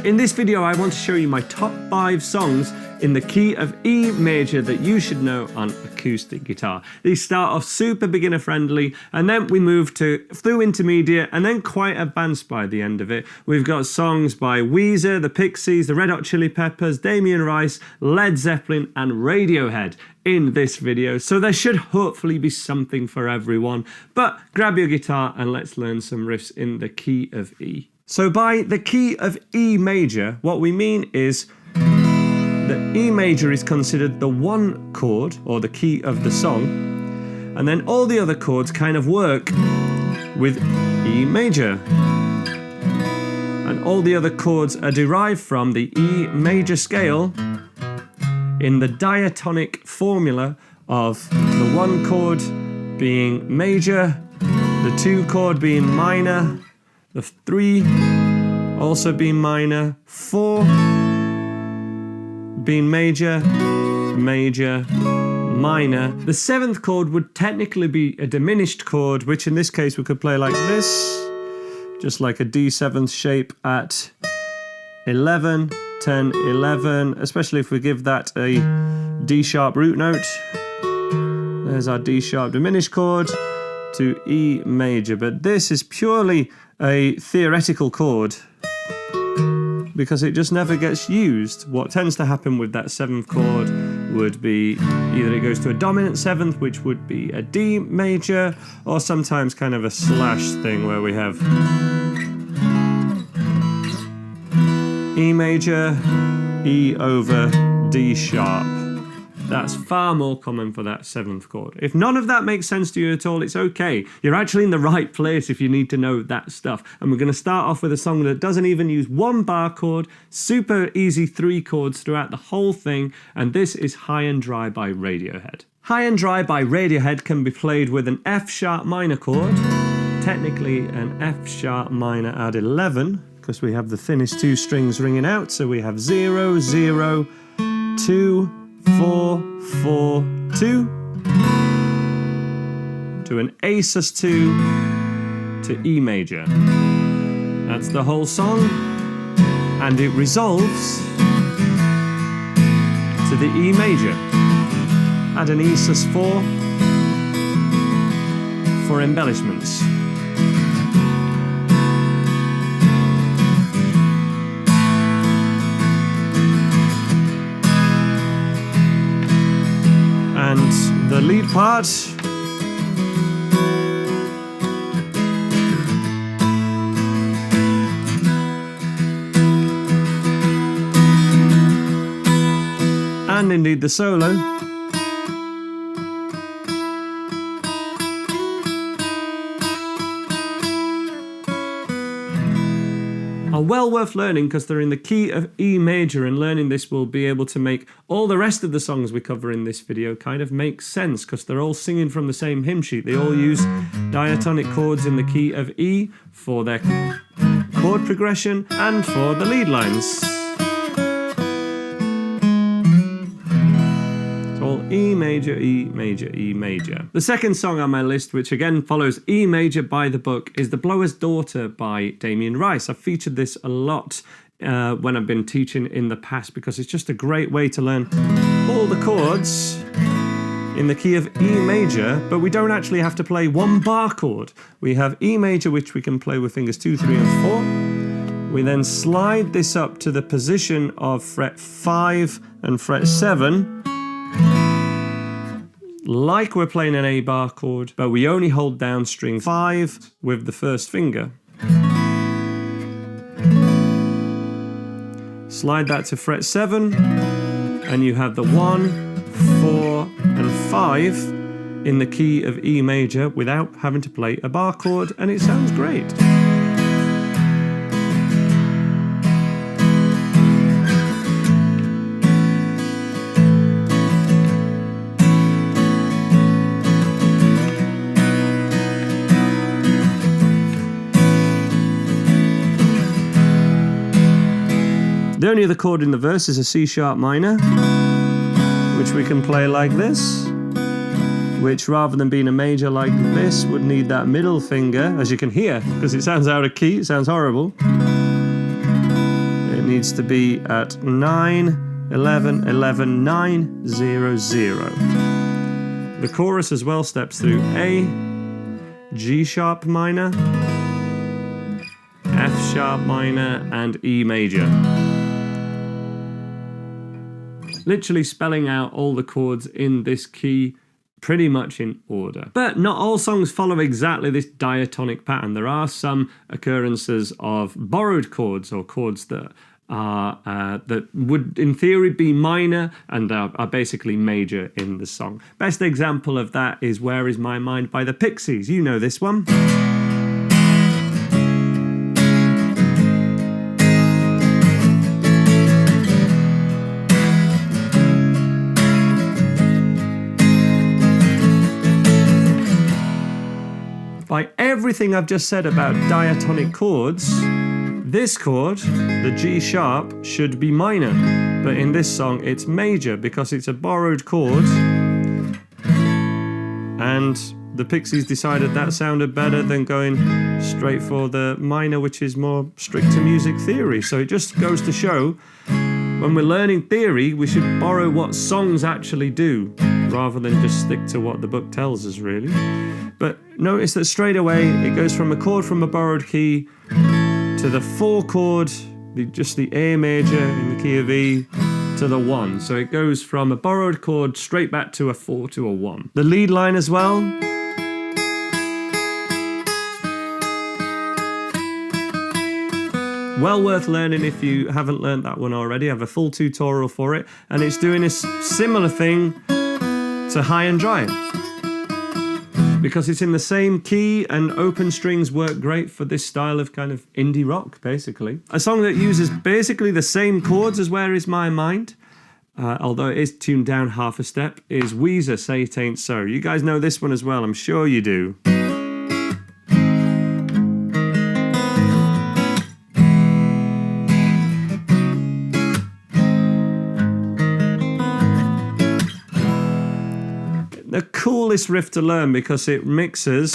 In this video, I want to show you my top 5 songs in the key of E major that you should know on acoustic guitar. These start off super beginner friendly, and then we move through intermediate and then quite advanced by the end of it. We've got songs by Weezer, the Pixies, the Red Hot Chili Peppers, Damien Rice, Led Zeppelin and Radiohead in this video, so there should hopefully be something for everyone. But grab your guitar and let's learn some riffs in the key of E. So by the key of E major, what we mean is that E major is considered the one chord, or the key of the song, and then all the other chords kind of work with E major. And all the other chords are derived from the E major scale in the diatonic formula of the one chord being major, the 2 chord being minor, the 3 also being minor, 4 being major, major, minor. The 7th chord would technically be a diminished chord, which in this case we could play like this, just like a D7th shape at 11, 10, 11, especially if we give that a D sharp root note. There's our D sharp diminished chord to E major, but this is purely a theoretical chord because it just never gets used. What tends to happen with that 7th chord would be either it goes to a dominant 7th, which would be a D major, or sometimes kind of a slash thing where we have E major, E over D sharp. That's far more common for that 7th chord. If none of that makes sense to you at all, it's okay. You're actually in the right place if you need to know that stuff. And we're going to start off with a song that doesn't even use one bar chord, super easy 3 chords throughout the whole thing, and this is High and Dry by Radiohead. High and Dry by Radiohead can be played with an F sharp minor chord, technically an F sharp minor at 11, because we have the thinnest 2 strings ringing out, so we have 0, 0, 2, 4, 4, 2 to an A sus2 to E major. That's the whole song, and it resolves to the E major. Add an E sus4 for embellishments. And the lead part and indeed the solo are well worth learning because they're in the key of E major, and learning this will be able to make all the rest of the songs we cover in this video kind of make sense because they're all singing from the same hymn sheet. They all use diatonic chords in the key of E for their chord progression and for the lead lines. E major, E major, E major. The second song on my list, which again follows E major by the book, is The Blower's Daughter by Damien Rice. I've featured this a lot when I've been teaching in the past because it's just a great way to learn all the chords in the key of E major, but we don't actually have to play one bar chord. We have E major, which we can play with fingers 2, 3 and 4. We then slide this up to the position of fret 5 and fret 7, like we're playing an A bar chord, but we only hold down string 5 with the first finger. Slide that to fret 7, and you have the 1, 4, and 5 in the key of E major without having to play a bar chord, and it sounds great. The only other chord in the verse is a C sharp minor, which we can play like this, which rather than being a major like this would need that middle finger, as you can hear, because it sounds out of key, it sounds horrible. It needs to be at 9, 11, 11, 9, 0, 0. The chorus as well steps through A, G sharp minor, F sharp minor, and E major. Literally spelling out all the chords in this key pretty much in order. But not all songs follow exactly this diatonic pattern. There are some occurrences of borrowed chords, or chords that are that would in theory be minor and are basically major in the song. Best example of that is Where Is My Mind by the Pixies. You know this one. By everything I've just said about diatonic chords, this chord, the G sharp, should be minor, but in this song it's major because it's a borrowed chord, and the Pixies decided that sounded better than going straight for the minor, which is more strict to music theory. So it just goes to show, when we're learning theory, we should borrow what songs actually do, rather than just stick to what the book tells us, really. But notice that straight away it goes from a chord from a borrowed key to the 4 chord, just the A major in the key of E, to the 1. So it goes from a borrowed chord straight back to a 4 to a 1. The lead line as well. Well worth learning if you haven't learned that one already. I have a full tutorial for it, and it's doing a similar thing to high and dry, because it's in the same key, and open strings work great for this style of kind of indie rock, basically. A song that uses basically the same chords as Where Is My Mind, although it is tuned down half a step, is Weezer, Say It Ain't So. You guys know this one as well, I'm sure you do. The coolest riff to learn because it mixes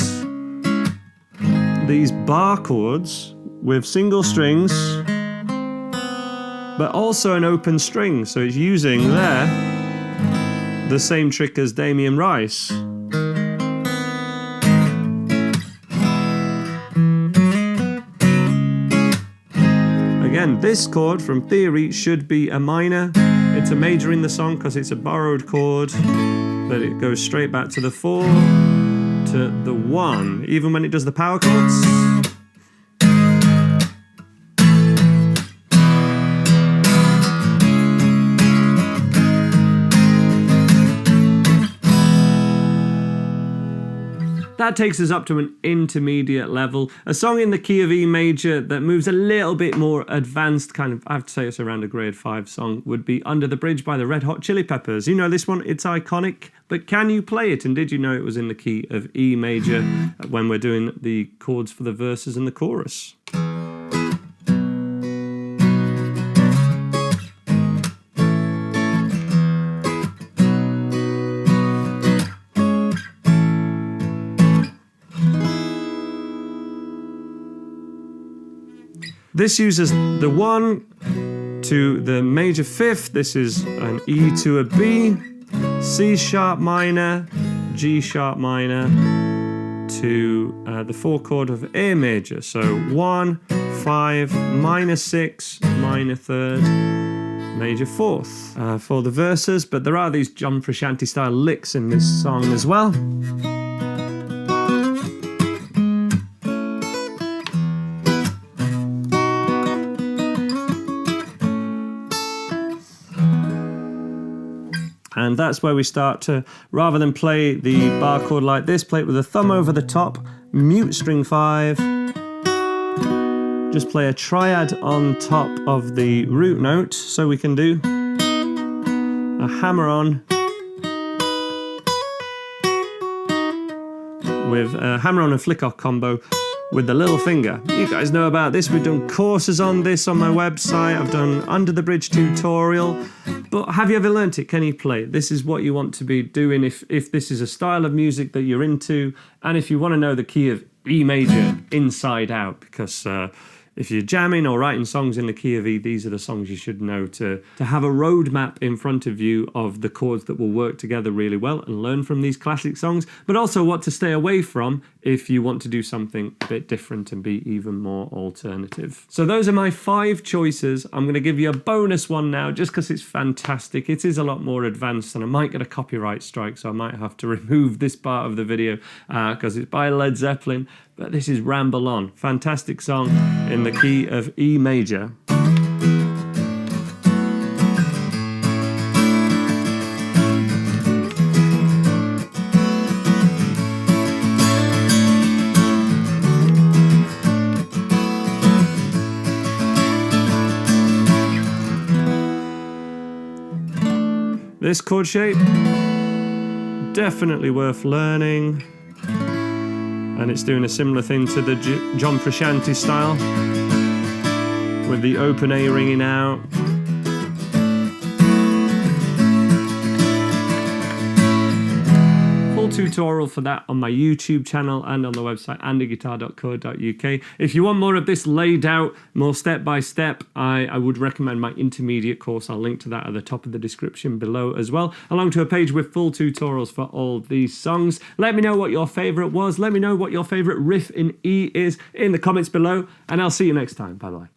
these bar chords with single strings, but also an open string. So it's using there the same trick as Damien Rice. Again, this chord from theory should be a minor. It's a major in the song because it's a borrowed chord, but it goes straight back to the 4, to the 1, even when it does the power chords. That takes us up to an intermediate level. A song in the key of E major that moves a little bit more advanced, kind of, I have to say it's around a grade 5 song, would be Under the Bridge by the Red Hot Chili Peppers. You know this one, it's iconic, but can you play it? And did you know it was in the key of E major when we're doing the chords for the verses and the chorus? This uses the 1 to the major 5th. This is an E to a B, C sharp minor, G sharp minor to the 4 chord of A major. So 1, 5, minor 6, minor 3rd, major 4th for the verses. But there are these John Frusciante style licks in this song as well. And that's where we start to, rather than play the bar chord like this, play it with a thumb over the top, mute string 5, just play a triad on top of the root note, so we can do a hammer on with a hammer on and flick off combo with the little finger. You guys know about this, we've done courses on this on my website, I've done Under the Bridge tutorial, but have you ever learnt it? Can you play it? This is what you want to be doing if this is a style of music that you're into, and if you want to know the key of E major inside out, because if you're jamming or writing songs in the key of E, these are the songs you should know to have a roadmap in front of you of the chords that will work together really well and learn from these classic songs, but also what to stay away from if you want to do something a bit different and be even more alternative. So those are my 5 choices. I'm going to give you a bonus one now just because it's fantastic. It is a lot more advanced and I might get a copyright strike, so I might have to remove this part of the video because it's by Led Zeppelin. But this is Ramble On, fantastic song in the key of E major. This chord shape, definitely worth learning. And it's doing a similar thing to the John Frusciante style, with the open A ringing out. Full tutorial for that on my YouTube channel and on the website andyguitar.co.uk. If you want more of this laid out, more step by step, I would recommend my intermediate course. I'll link to that at the top of the description below as well, along to a page with full tutorials for all these songs. Let me know what your favorite was. Let me know what your favorite riff in E is in the comments below, and I'll see you next time. Bye bye.